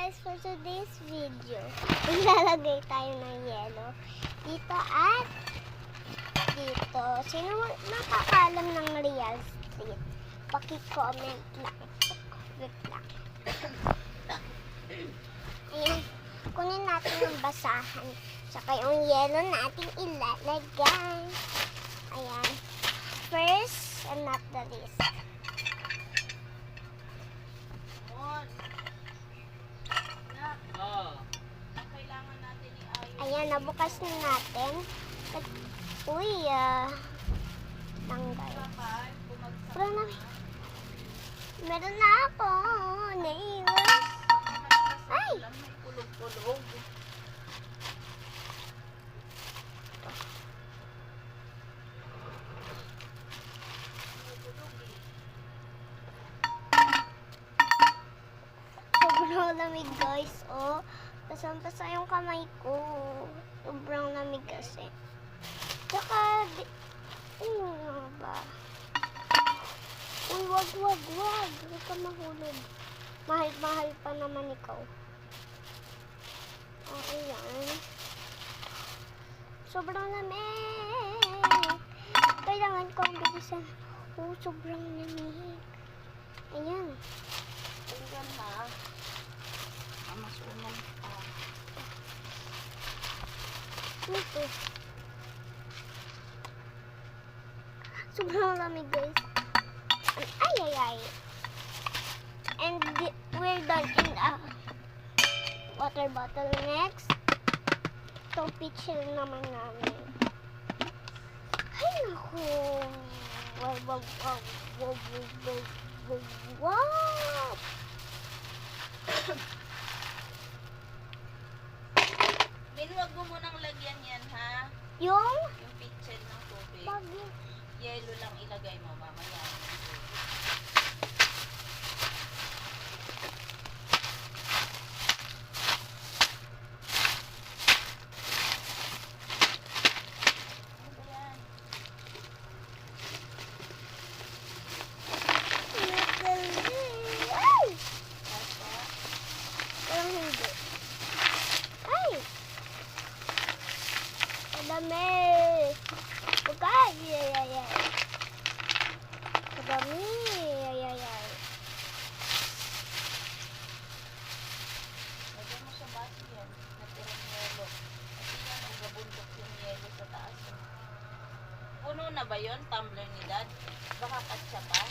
guys, for today's video, maglalagay tayo ng yelo dito at dito. Sino nakakaalam ng Real Street? Paki-comment lang. Wait lang. Ayan, kunin natin yung basahan. Saka yung yelo natin ilalagay. Ayan. First and not the least. Ayan, nabukas na natin. Uy, tanggal. Pero na, meron na ako. Naiwas. Ay! Sobrang lamig guys, oh. Pasang-pasa yung kamay ko. Sobrang lamig kasi. Tsaka, ano ba? Uy, wag. Huwag ka mahulog. Mahal pa naman ikaw. Oh, ayan. Sobrang lamig. Kailangan ko ang bilisan. Oh, sobrang lamig. Ayan. Tingnan ha. Masunog pa. Ito. Sobrang lamig guys. Ay. And we're done in a water bottle. Next, ito pitcher naman namin. Ay naku. Wow. Huwag mo munang lagyan yan ha. Yung pitcher ng tubig. bagay. Yelo lang ilagay mo mamaya. Madami. Bukay. Madami. Lagyan mo sa baso yan. Natirang yelo. Kasi yan ang gabundok yung yelo sa taas. Puno na ba yun? Tumbler ni Dad? Baka katsa pa?